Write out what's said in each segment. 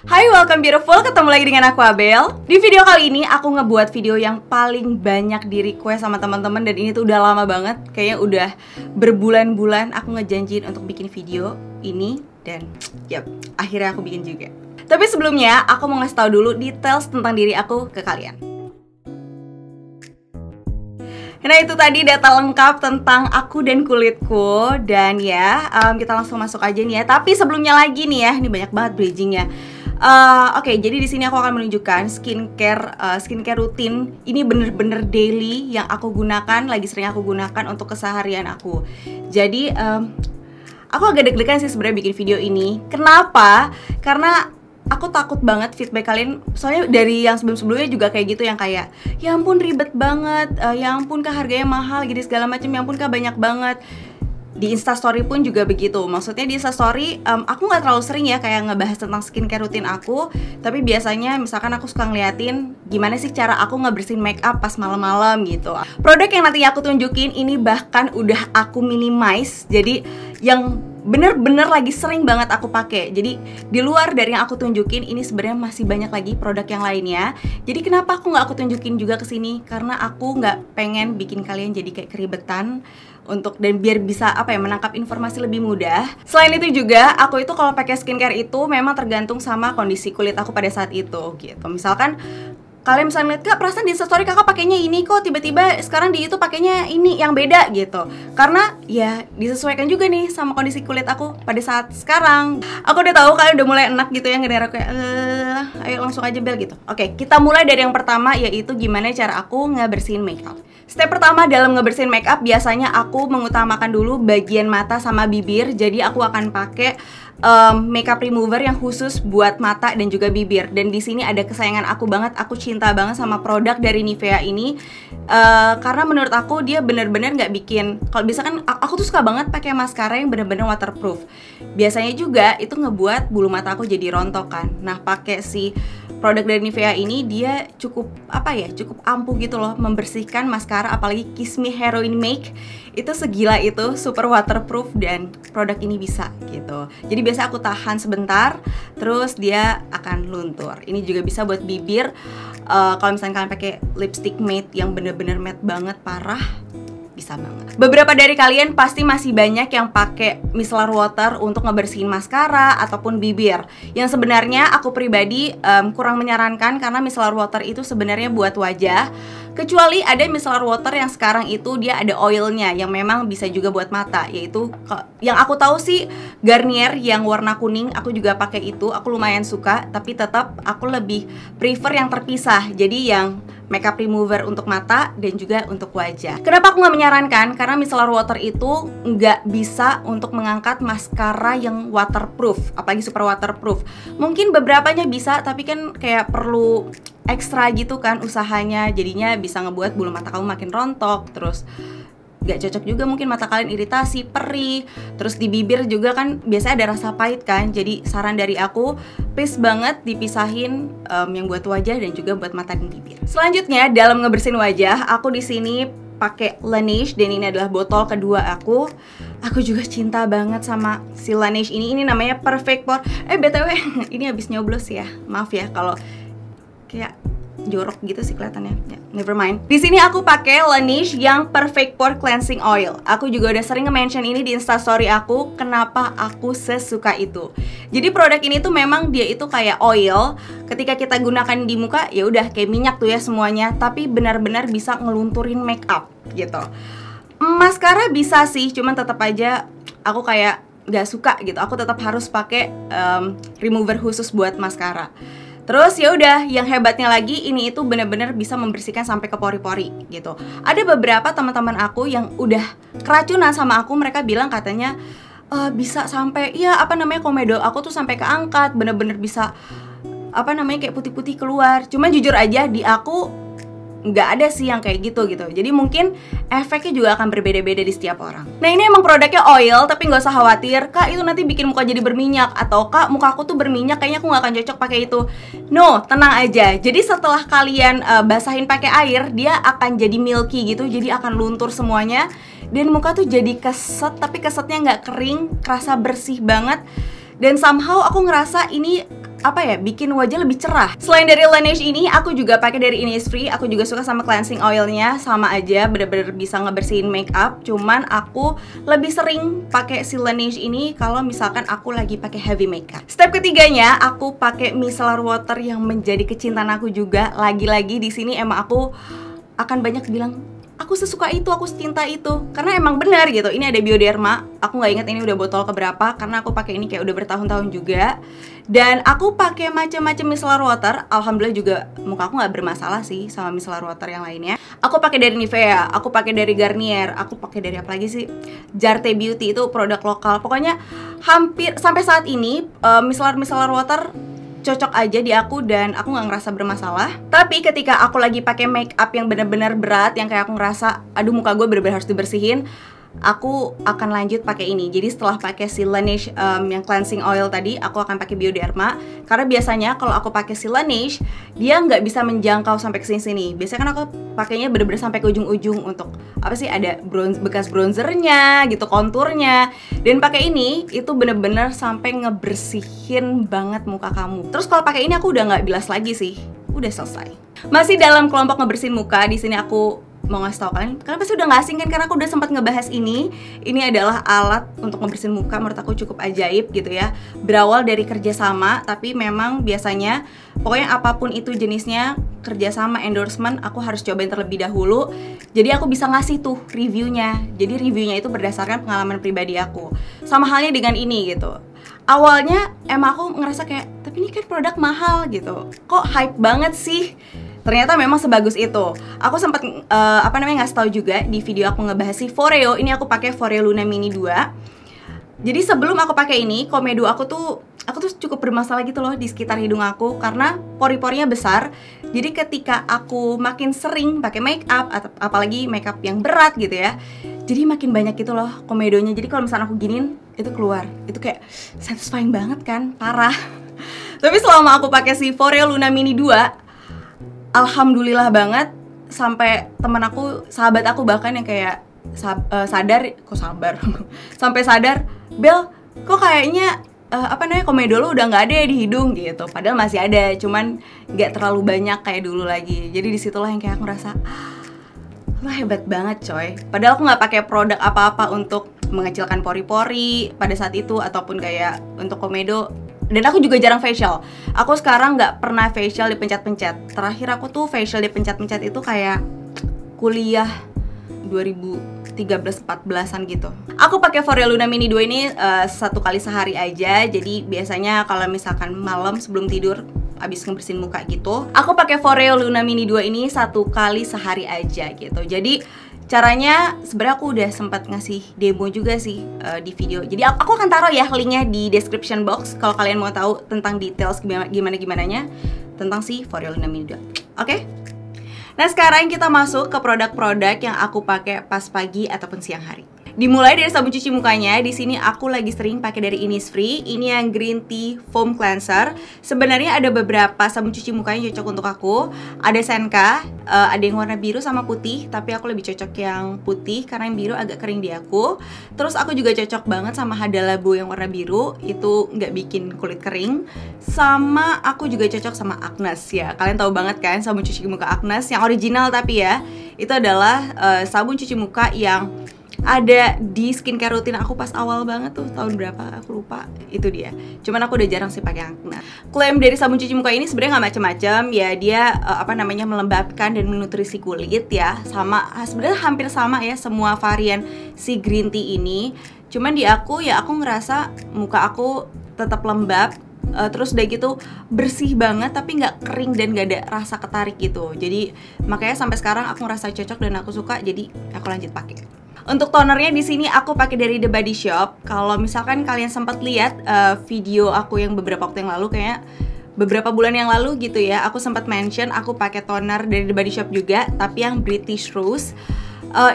Hai, welcome beautiful, ketemu lagi dengan aku Abel. Di video kali ini aku ngebuat video yang paling banyak di request sama teman-teman. Dan ini tuh udah lama banget, kayaknya udah berbulan-bulan aku ngejanjiin untuk bikin video ini. Dan yap, akhirnya aku bikin juga. Tapi sebelumnya, aku mau ngasih tahu dulu details tentang diri aku ke kalian. Nah, itu tadi data lengkap tentang aku dan kulitku. Dan ya, kita langsung masuk aja nih ya. Tapi sebelumnya lagi nih ya, ini banyak banget bridgingnya. Oke, jadi di sini aku akan menunjukkan skincare rutin. Ini bener-bener daily yang aku gunakan, lagi sering aku gunakan untuk keseharian aku. Jadi aku agak deg-degan sih sebenarnya bikin video ini. Kenapa? Karena aku takut banget feedback kalian. Soalnya dari yang sebelum-sebelumnya juga kayak gitu, yang kayak ya ampun ribet banget, ya ampun kak harganya mahal, gini segala macam, ya ampun kak banyak banget. Di Instastory pun juga begitu. Maksudnya di Instastory aku nggak terlalu sering ya kayak ngebahas tentang skincare rutin aku. Tapi biasanya misalkan aku suka ngeliatin gimana sih cara aku ngebersihin make up pas malam-malam gitu. Produk yang nanti aku tunjukin ini bahkan udah aku minimize. Jadi yang bener-bener lagi sering banget aku pakai. Jadi di luar dari yang aku tunjukin, ini sebenarnya masih banyak lagi produk yang lainnya. Jadi kenapa aku nggak aku tunjukin juga ke sini? Karena aku nggak pengen bikin kalian jadi kayak keribetan dan biar bisa menangkap informasi lebih mudah. Selain itu juga aku itu kalau pakai skincare itu memang tergantung sama kondisi kulit aku pada saat itu gitu. Misalkan kalian misalnya lihat, kak perasaan di Instastory kakak pakainya ini kok, tiba-tiba sekarang di YouTube pakainya ini yang beda gitu. Karena ya disesuaikan juga nih sama kondisi kulit aku pada saat sekarang. Aku udah tahu kalian udah mulai enak gitu ya ngedengar kayak ayo langsung aja Bel gitu. Oke, kita mulai dari yang pertama, yaitu gimana cara aku ngebersihin makeup. Step pertama dalam ngebersihin makeup, biasanya aku mengutamakan dulu bagian mata sama bibir. Jadi aku akan pakai makeup remover yang khusus buat mata dan juga bibir. Dan di sini ada kesayangan aku banget, aku cinta banget sama produk dari Nivea ini. Karena menurut aku dia bener-bener nggak bikin, kalau bisa kan aku tuh suka banget pakai maskara yang bener-bener waterproof. Biasanya juga itu ngebuat bulu mata aku jadi rontok kan. Nah, pakai si produk dari Nivea ini dia cukup cukup ampuh gitu loh membersihkan maskara, apalagi Kiss Me Heroin Make itu segila itu, super waterproof, dan produk ini bisa gitu. Jadi biasa aku tahan sebentar terus dia akan luntur. Ini juga bisa buat bibir. Kalau misalnya kalian pakai lipstick matte yang bener-bener matte banget parah, bisa banget. Beberapa dari kalian pasti masih banyak yang pakai micellar water untuk ngebersihin maskara ataupun bibir. Yang sebenarnya aku pribadi kurang menyarankan, karena micellar water itu sebenarnya buat wajah. Kecuali ada micellar water yang sekarang itu dia ada oilnya yang memang bisa juga buat mata, yaitu yang aku tahu sih Garnier yang warna kuning. Aku juga pakai itu, aku lumayan suka, tapi tetap aku lebih prefer yang terpisah. Jadi yang makeup remover untuk mata dan juga untuk wajah. Kenapa aku nggak menyarankan? Karena micellar water itu nggak bisa untuk mengangkat maskara yang waterproof, apalagi super waterproof. Mungkin beberapanya bisa, tapi kan kayak perlu ekstra gitu kan usahanya. Jadinya bisa ngebuat bulu mata kamu makin rontok, terus gak cocok juga, mungkin mata kalian iritasi, perih. Terus di bibir juga kan biasanya ada rasa pahit kan. Jadi saran dari aku, please banget dipisahin yang buat wajah dan juga buat mata dan bibir. Selanjutnya dalam ngebersihin wajah, aku di sini pakai Laneige, dan ini adalah botol kedua aku. Aku juga cinta banget sama si Laneige ini. Ini namanya Perfect Pore. BTW ini habis nyoblos ya. Maaf ya kalau kayak jorok gitu sih kelihatannya. Ya, never mind. Di sini aku pakai Laneige yang Perfect Pore Cleansing Oil. Aku juga udah sering nge-mention ini di Instastory aku, kenapa aku sesuka itu. Jadi produk ini tuh memang dia itu kayak oil. Ketika kita gunakan di muka, ya udah kayak minyak tuh ya semuanya, tapi benar-benar bisa ngelunturin make up gitu. Maskara bisa sih, cuman tetap aja aku kayak gak suka gitu. Aku tetap harus pakai remover khusus buat maskara. Terus ya udah, yang hebatnya lagi ini itu bener-bener bisa membersihkan sampai ke pori-pori gitu. Ada beberapa teman-teman aku yang udah keracunan sama aku, mereka bilang katanya bisa sampai komedo aku tuh sampai keangkat, bener-bener bisa kayak putih-putih keluar. Cuman jujur aja di aku nggak ada sih yang kayak gitu. Jadi mungkin efeknya juga akan berbeda-beda di setiap orang. Nah, ini emang produknya oil, tapi nggak usah khawatir, kak itu nanti bikin muka jadi berminyak, atau kak muka aku tuh berminyak, kayaknya aku nggak akan cocok pakai itu. No, tenang aja. Jadi setelah kalian basahin pakai air, dia akan jadi milky gitu, jadi akan luntur semuanya, dan muka tuh jadi keset, tapi kesetnya nggak kering, kerasa bersih banget. Dan somehow aku ngerasa ini apa ya, bikin wajah lebih cerah. Selain dari Laneige ini, aku juga pakai dari Innisfree. Aku juga suka sama cleansing oilnya, sama aja, bener-bener bisa ngebersihin makeup. Cuman aku lebih sering pakai si Laneige ini kalau misalkan aku lagi pakai heavy makeup. Step ketiganya, aku pakai micellar water yang menjadi kecintaan aku juga. Lagi-lagi di sini emang aku akan banyak bilang aku sesuka itu, aku secinta itu, karena emang benar gitu. Ini ada Bioderma, aku nggak inget ini udah botol keberapa, karena aku pakai ini kayak udah bertahun-tahun juga. Dan aku pakai macam-macam micellar water. Alhamdulillah juga muka aku nggak bermasalah sih sama micellar water yang lainnya. Aku pakai dari Nivea, aku pakai dari Garnier, aku pakai dari apa lagi sih, Jarte Beauty, itu produk lokal. Pokoknya hampir sampai saat ini micellar water cocok aja di aku dan aku nggak ngerasa bermasalah. Tapi ketika aku lagi pakai make up yang benar-benar berat, yang kayak aku ngerasa aduh muka gue benar-benar harus dibersihin, aku akan lanjut pakai ini. Jadi setelah pakai si Laneige yang cleansing oil tadi, aku akan pakai Bioderma. Karena biasanya kalau aku pakai si Laneige, dia nggak bisa menjangkau sampai ke sini-sini. Biasanya kan aku pakainya bener-bener sampai ke ujung-ujung untuk apa sih, ada bekas bronzernya gitu, konturnya. Dan pakai ini itu bener-bener sampai ngebersihin banget muka kamu. Terus kalau pakai ini aku udah nggak bilas lagi sih, udah selesai. Masih dalam kelompok ngebersihin muka, di sini aku mau ngasih tau kalian pasti udah nggak asing kan, karena aku udah sempat ngebahas ini. Ini adalah alat untuk ngebersihin muka, menurut aku cukup ajaib gitu ya. Berawal dari kerjasama, tapi memang biasanya pokoknya apapun itu jenisnya, kerjasama, endorsement, aku harus cobain terlebih dahulu. Jadi aku bisa ngasih tuh reviewnya. Jadi reviewnya itu berdasarkan pengalaman pribadi aku. Sama halnya dengan ini gitu. Awalnya emang aku ngerasa kayak, tapi ini kan produk mahal gitu, kok hype banget sih. Ternyata memang sebagus itu. Aku sempat ngasih tahu juga di video aku ngebahas si Foreo. Ini aku pakai Foreo Luna Mini 2. Jadi sebelum aku pakai ini, komedo aku tuh cukup bermasalah gitu loh di sekitar hidung aku karena pori-porinya besar. Jadi ketika aku makin sering pakai make up, apalagi make up yang berat gitu ya, jadi makin banyak gitu loh komedonya. Jadi kalau misalnya aku giniin, itu keluar. Itu kayak satisfying banget kan, parah. Tapi selama aku pakai si Foreo Luna Mini 2, alhamdulillah banget, sampai temen aku, sahabat aku bahkan yang kayak sampai sadar, Bel, kok kayaknya komedo lo udah nggak ada ya di hidung gitu. Padahal masih ada, cuman nggak terlalu banyak kayak dulu lagi. Jadi disitulah yang kayak aku ngerasa, lo hebat banget coy. Padahal aku nggak pakai produk apa-apa untuk mengecilkan pori-pori pada saat itu ataupun kayak untuk komedo. Dan aku juga jarang facial. Aku sekarang nggak pernah facial dipencet-pencet. Terakhir aku tuh facial dipencet-pencet itu kayak kuliah 2013-14an gitu. Aku pakai Foreo Luna Mini 2 ini 1 kali sehari aja. Jadi biasanya kalau misalkan malam sebelum tidur, abis ngebersihin muka gitu, aku pakai Foreo Luna Mini 2 ini 1 kali sehari aja gitu. Jadi caranya sebenarnya aku udah sempat ngasih demo juga sih di video. Jadi aku akan taruh ya linknya di description box kalau kalian mau tahu tentang details gimana-gimananya tentang si Foreo Luna Mini 2. Oke? Nah sekarang kita masuk ke produk-produk yang aku pakai pas pagi ataupun siang hari. Dimulai dari sabun cuci mukanya. Di sini aku lagi sering pakai dari Innisfree. Ini yang Green Tea Foam Cleanser. Sebenarnya ada beberapa sabun cuci muka yang cocok untuk aku. Ada Senka, ada yang warna biru sama putih, tapi aku lebih cocok yang putih karena yang biru agak kering di aku. Terus aku juga cocok banget sama Hada Labo yang warna biru, itu nggak bikin kulit kering. Sama aku juga cocok sama Agnes ya. Kalian tahu banget kan sabun cuci muka Agnes yang original, tapi ya itu adalah sabun cuci muka yang ada di skincare rutin aku pas awal banget tuh, tahun berapa aku lupa, itu dia. Cuman aku udah jarang sih pakai Agnes. Klaim dari sabun cuci muka ini sebenarnya nggak macam-macam ya, dia melembabkan dan menutrisi kulit ya, sama sebenarnya hampir sama ya semua varian si green tea ini. Cuman di aku ya, aku ngerasa muka aku tetap lembab, terus udah gitu bersih banget tapi nggak kering dan nggak ada rasa ketarik gitu. Jadi makanya sampai sekarang aku ngerasa cocok dan aku suka, jadi aku lanjut pakai. Untuk tonernya di sini aku pakai dari The Body Shop. Kalau misalkan kalian sempat lihat video aku yang beberapa waktu yang lalu, kayak beberapa bulan yang lalu gitu ya, aku sempat mention aku pakai toner dari The Body Shop juga, tapi yang British Rose.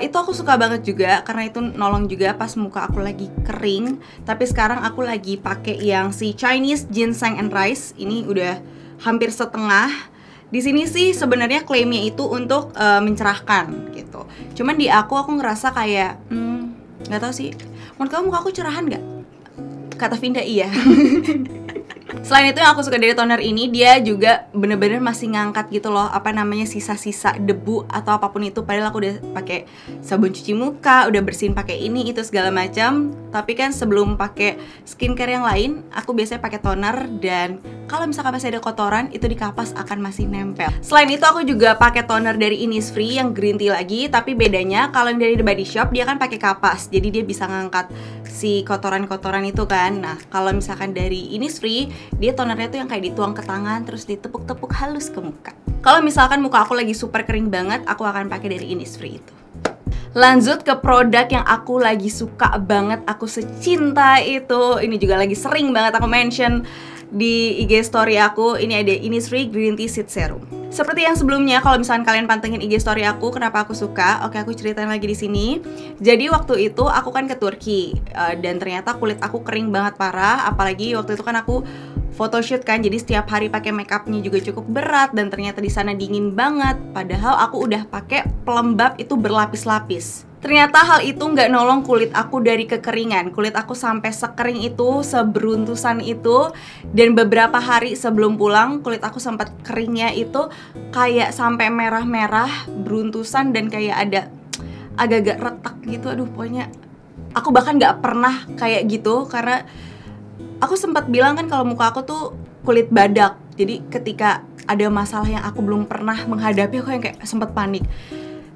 Itu aku suka banget juga karena itu nolong juga pas muka aku lagi kering. Tapi sekarang aku lagi pakai yang si Chinese Ginseng and Rice. Ini udah hampir setengah. Di sini sih sebenarnya klaimnya itu untuk mencerahkan gitu. Cuman di aku ngerasa kayak nggak tahu sih. Menurut kamu muka aku cerahan nggak? Kata Vinda iya. Selain itu yang aku suka dari toner ini, dia juga bener-bener masih ngangkat gitu loh, apa namanya, sisa-sisa debu atau apapun itu. Padahal aku udah pakai sabun cuci muka, udah bersihin pakai ini itu segala macam. Tapi kan sebelum pakai skincare yang lain, aku biasanya pakai toner, dan kalau misalkan masih ada kotoran, itu di kapas akan masih nempel. Selain itu aku juga pakai toner dari Innisfree yang green tea lagi, tapi bedanya kalau yang dari The Body Shop dia kan pakai kapas, jadi dia bisa ngangkat si kotoran-kotoran itu kan. Nah, kalau misalkan dari Innisfree, dia tonernya tuh yang kayak dituang ke tangan terus ditepuk-tepuk halus ke muka. Kalau misalkan muka aku lagi super kering banget, aku akan pakai dari Innisfree itu. Lanjut ke produk yang aku lagi suka banget, aku secinta itu. Ini juga lagi sering banget aku mention di IG story aku. Ini ada Innisfree Green Tea Sheet Serum. Seperti yang sebelumnya, kalau misalkan kalian pantengin IG story aku, kenapa aku suka? Oke, aku ceritain lagi di sini. Jadi waktu itu aku kan ke Turki, dan ternyata kulit aku kering banget parah. Apalagi waktu itu kan aku photoshoot kan, jadi setiap hari pakai makeupnya juga cukup berat, dan ternyata di sana dingin banget. Padahal aku udah pakai pelembab itu berlapis-lapis. Ternyata hal itu nggak nolong kulit aku dari kekeringan. Kulit aku sampai sekering itu, seberuntusan itu. Dan beberapa hari sebelum pulang, kulit aku sempat keringnya itu kayak sampai merah-merah, beruntusan, dan kayak ada agak-agak retak gitu. Aduh, pokoknya aku bahkan nggak pernah kayak gitu. Karena aku sempat bilang kan kalau muka aku tuh kulit badak. Jadi ketika ada masalah yang aku belum pernah menghadapi, aku yang kayak sempat panik.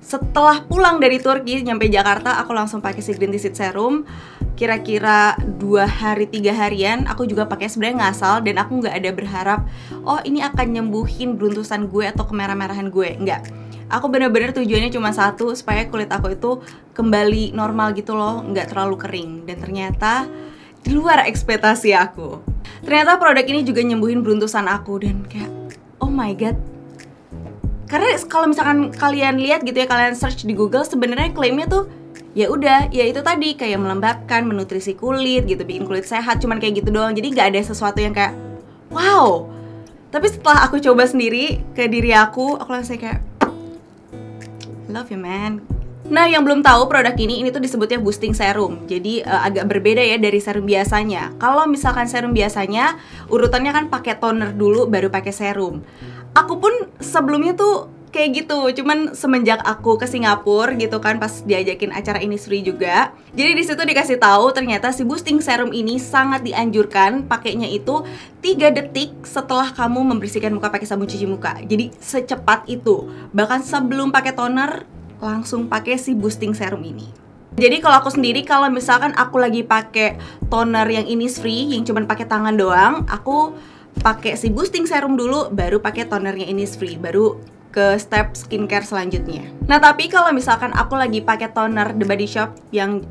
Setelah pulang dari Turki, nyampe Jakarta, aku langsung pakai si Green Tea Sheet Serum. Kira-kira 2 hari 3 harian, aku juga pakai sebenarnya ngasal, dan aku nggak ada berharap, oh ini akan nyembuhin beruntusan gue atau kemerah-merahan gue. Nggak. Aku bener-bener tujuannya cuma satu, supaya kulit aku itu kembali normal gitu loh, nggak terlalu kering. Dan ternyata di luar ekspektasi aku. Ternyata produk ini juga nyembuhin beruntusan aku, dan kayak oh my god. Karena kalau misalkan kalian lihat gitu ya, kalian search di Google, sebenarnya klaimnya tuh ya udah, ya itu tadi, kayak melembabkan, menutrisi kulit gitu, bikin kulit sehat, cuman kayak gitu doang. Jadi nggak ada sesuatu yang kayak wow. Tapi setelah aku coba sendiri ke diri aku langsung kayak love you man. Nah, yang belum tahu produk ini tuh disebutnya boosting serum. Jadi agak berbeda ya dari serum biasanya. Kalau misalkan serum biasanya urutannya kan pakai toner dulu baru pakai serum. Aku pun sebelumnya tuh kayak gitu, cuman semenjak aku ke Singapura gitu kan, pas diajakin acara Innisfree juga. Jadi di situ dikasih tahu ternyata si boosting serum ini sangat dianjurkan pakainya itu 3 detik setelah kamu membersihkan muka pakai sabun cuci muka. Jadi secepat itu. Bahkan sebelum pakai toner langsung pakai si boosting serum ini. Jadi kalau aku sendiri, kalau misalkan aku lagi pakai toner yang Innisfree yang cuman pakai tangan doang, aku pakai si boosting serum dulu, baru pakai tonernya Innisfree, baru ke step skincare selanjutnya. Nah, tapi kalau misalkan aku lagi pakai toner The Body Shop yang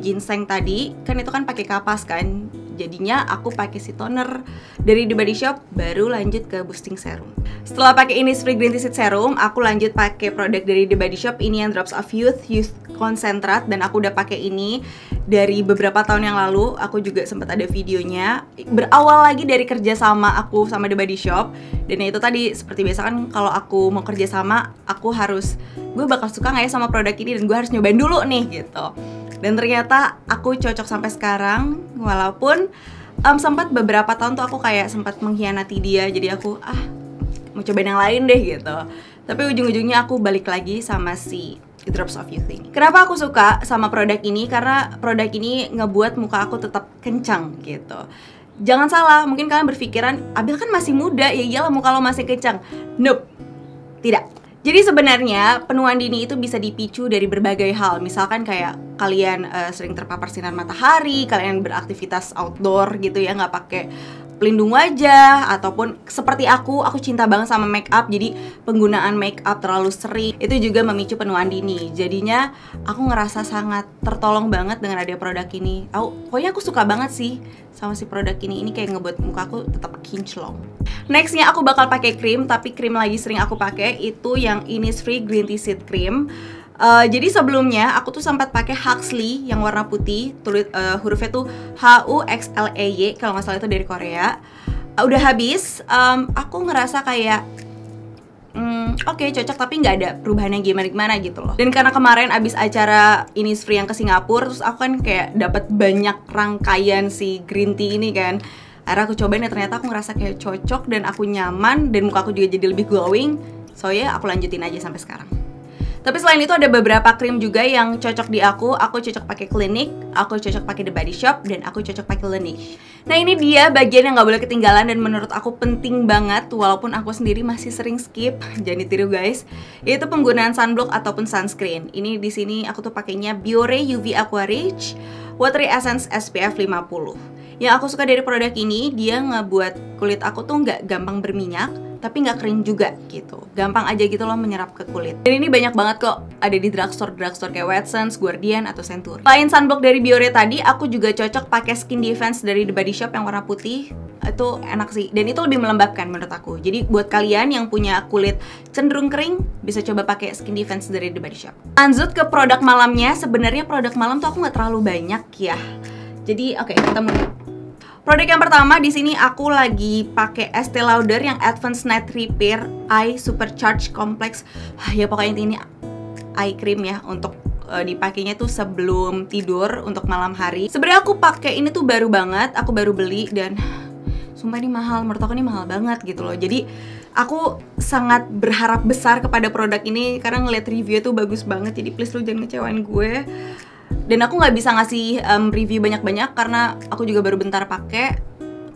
ginseng tadi, kan itu kan pakai kapas kan. Jadinya aku pakai si toner dari The Body Shop, baru lanjut ke boosting serum. Setelah pakai Innisfree Green Tea Sheet Serum, aku lanjut pakai produk dari The Body Shop, ini yang Drops of Youth Concentrate, dan aku udah pakai ini dari beberapa tahun yang lalu. Aku juga sempat ada videonya. Berawal lagi dari kerja sama aku sama The Body Shop, dan itu tadi seperti biasa kan, kalau aku mau kerja sama, aku harus, gue bakal suka nggak ya sama produk ini, dan gue harus nyobain dulu nih gitu. Dan ternyata aku cocok sampai sekarang, walaupun sempat beberapa tahun tuh aku kayak sempat mengkhianati dia. Jadi aku mau cobain yang lain deh gitu. Tapi ujung-ujungnya aku balik lagi sama si Drops of Youth ini. Kenapa aku suka sama produk ini? Karena produk ini ngebuat muka aku tetap kencang gitu. Jangan salah, mungkin kalian berpikiran, Abil kan masih muda, ya iyalah muka lo masih kencang. Nope, tidak. Jadi sebenarnya penuaan dini itu bisa dipicu dari berbagai hal. Misalkan kayak kalian sering terpapar sinar matahari, kalian beraktivitas outdoor gitu ya, nggak pakai pelindung wajah, ataupun seperti aku cinta banget sama make up. Jadi penggunaan make up terlalu sering itu juga memicu penuaan dini. Jadinya aku ngerasa sangat tertolong banget dengan ada produk ini. Pokoknya aku suka banget sih sama si produk ini. Ini kayak ngebuat muka aku tetap kinclong. Nextnya aku bakal pakai krim, tapi krim lagi sering aku pakai itu yang Innisfree Green Tea Sheet Cream. Jadi sebelumnya aku tuh sempat pakai Huxley yang warna putih, hurufnya tuh HUXLEY kalau nggak salah, itu dari Korea. Udah habis, aku ngerasa kayak Oke, cocok, tapi nggak ada perubahan yang gimana-gimana gitu loh. Dan karena kemarin abis acara Innisfree yang ke Singapura, terus aku kan kayak dapat banyak rangkaian si green tea ini kan. Akhirnya aku cobain dan ternyata aku ngerasa kayak cocok dan aku nyaman dan muka aku juga jadi lebih glowing. So ya, aku lanjutin aja sampai sekarang. Tapi selain itu ada beberapa krim juga yang cocok di aku. Aku cocok pakai Clinique, aku cocok pakai The Body Shop, dan aku cocok pakai Laneige. Nah ini dia bagian yang nggak boleh ketinggalan dan menurut aku penting banget, walaupun aku sendiri masih sering skip. Jangan ditiru guys. Yaitu penggunaan sunblock ataupun sunscreen. Ini di sini aku tuh pakainya Biore UV Aqua Rich Watery Essence SPF 50. Yang aku suka dari produk ini, dia ngebuat kulit aku tuh nggak gampang berminyak, tapi nggak kering juga gitu. Gampang aja gitu loh menyerap ke kulit. Dan ini banyak banget kok ada di drugstore kayak Watsons, Guardian, atau Century. Selain sunblock dari Biore tadi, aku juga cocok pakai Skin Defense dari The Body Shop yang warna putih. Itu enak sih, dan itu lebih melembabkan menurut aku. Jadi buat kalian yang punya kulit cenderung kering, bisa coba pakai Skin Defense dari The Body Shop. Lanjut ke produk malamnya. Sebenarnya produk malam tuh aku nggak terlalu banyak ya. Jadi oke, kita mulai. Produk yang pertama di sini aku lagi pakai Estee Lauder yang Advanced Night Repair Eye Supercharge Complex. Ya pokoknya ini eye cream ya untuk dipakainya tuh sebelum tidur untuk malam hari. Sebenarnya aku pakai ini tuh baru banget, aku baru beli dan sumpah ini mahal, menurut aku ini mahal banget gitu loh. Jadi aku sangat berharap besar kepada produk ini karena ngeliat review tuh bagus banget. Jadi please lu jangan ngecewain gue. Dan aku nggak bisa ngasih review banyak-banyak karena aku juga baru bentar pakai.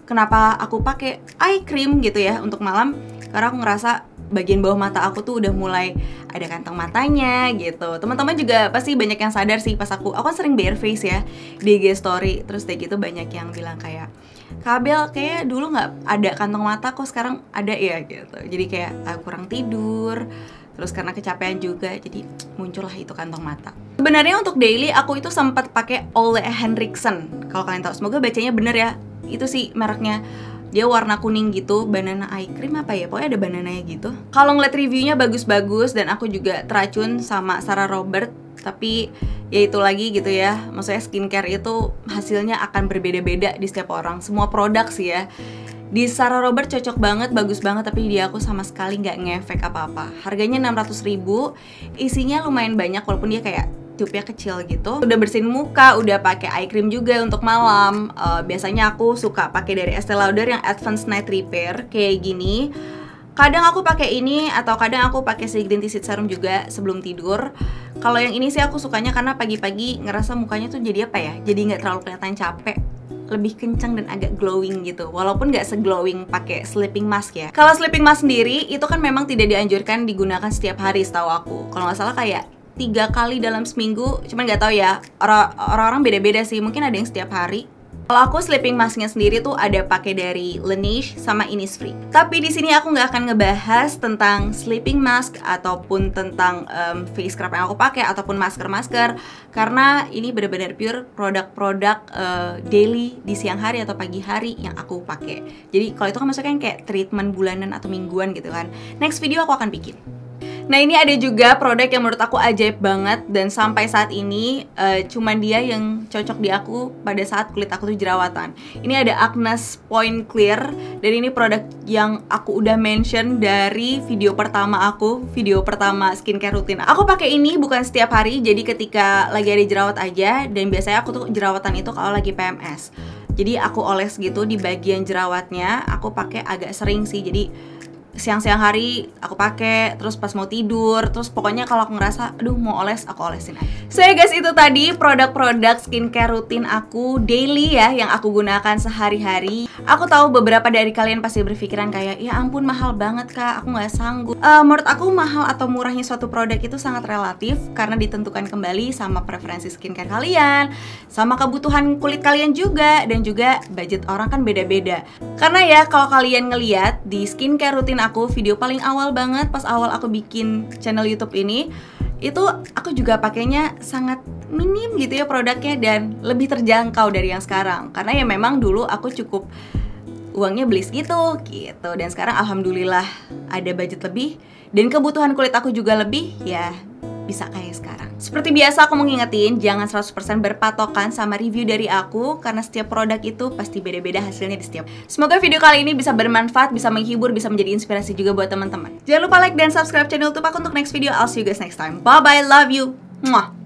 Kenapa aku pakai eye cream gitu ya untuk malam? Karena aku ngerasa bagian bawah mata aku tuh udah mulai ada kantong matanya gitu. Teman-teman juga pasti banyak yang sadar sih pas aku kan sering bare face ya di IG story. Terus kayak gitu banyak yang bilang kayak, Kabel kayak dulu nggak ada kantong mata kok sekarang ada ya gitu. Jadi kayak kurang tidur. Terus karena kecapean juga, jadi muncullah itu kantong mata. Sebenarnya untuk daily aku itu sempat pakai Ole Henriksen. Kalau kalian tahu, semoga bacanya bener ya. Itu sih mereknya. Dia warna kuning gitu, banana eye cream apa ya? Pokoknya ada banananya gitu. Kalau ngeliat reviewnya bagus-bagus dan aku juga teracun sama Sarah Robert. Tapi ya itu lagi gitu ya. Maksudnya skincare itu hasilnya akan berbeda-beda di setiap orang. Semua produk sih ya. Di Sarah Robert cocok banget, bagus banget, tapi di aku sama sekali nggak ngefek apa-apa. Harganya 600.000, isinya lumayan banyak walaupun dia kayak tube-nya kecil gitu. Udah bersihin muka, udah pakai eye cream juga untuk malam. Biasanya aku suka pakai dari Estee Lauder yang Advanced Night Repair kayak gini. Kadang aku pakai ini atau kadang aku pakai si green tea serum juga sebelum tidur. Kalau yang ini sih aku sukanya karena pagi-pagi ngerasa mukanya tuh jadi apa ya? Jadi nggak terlalu kelihatan capek. Lebih kencang dan agak glowing gitu, walaupun nggak se-glowing pakai sleeping mask ya. Kalau sleeping mask sendiri itu kan memang tidak dianjurkan digunakan setiap hari setahu aku. Kalau nggak salah kayak 3 kali dalam seminggu, cuman nggak tahu ya, orang-orang beda-beda sih, mungkin ada yang setiap hari. Kalau aku sleeping masknya sendiri tuh ada pakai dari Laneige sama Innisfree. Tapi di sini aku nggak akan ngebahas tentang sleeping mask ataupun tentang face scrub yang aku pakai ataupun masker-masker karena ini benar-benar pure produk-produk daily di siang hari atau pagi hari yang aku pakai. Jadi kalau itu kan maksudnya kayak treatment bulanan atau mingguan gitu kan. Next video aku akan bikin. Nah ini ada juga produk yang menurut aku ajaib banget dan sampai saat ini cuman dia yang cocok di aku pada saat kulit aku tuh jerawatan. Ini ada Agnes Point Clear dan ini produk yang aku udah mention dari video pertama aku, video pertama skincare rutin. Aku pakai ini bukan setiap hari, jadi ketika lagi ada jerawat aja dan biasanya aku tuh jerawatan itu kalau lagi PMS. Jadi aku oles gitu di bagian jerawatnya, aku pakai agak sering sih. Jadi siang-siang hari aku pakai, terus pas mau tidur, terus pokoknya kalau aku ngerasa aduh mau oles, aku olesin aja. So ya guys, itu tadi produk-produk skincare rutin aku daily ya yang aku gunakan sehari-hari. Aku tahu beberapa dari kalian pasti berpikiran kayak ya ampun mahal banget kak, aku nggak sanggup. Menurut aku mahal atau murahnya suatu produk itu sangat relatif karena ditentukan kembali sama preferensi skincare kalian, sama kebutuhan kulit kalian juga, dan juga budget orang kan beda-beda. Karena ya kalau kalian ngeliat di skincare rutin aku, video paling awal banget pas awal aku bikin channel YouTube ini, itu aku juga pakainya sangat minim gitu ya produknya dan lebih terjangkau dari yang sekarang. Karena ya memang dulu aku cukup uangnya beli segitu gitu, dan sekarang alhamdulillah ada budget lebih dan kebutuhan kulit aku juga lebih, ya bisa kayak sekarang. Seperti biasa aku mau ngingetin, jangan 100% berpatokan sama review dari aku, karena setiap produk itu pasti beda-beda hasilnya di setiap. Semoga video kali ini bisa bermanfaat, bisa menghibur, bisa menjadi inspirasi juga buat teman-teman. Jangan lupa like dan subscribe channel YouTube aku untuk next video. I'll see you guys next time. Bye bye, love you. Mwah.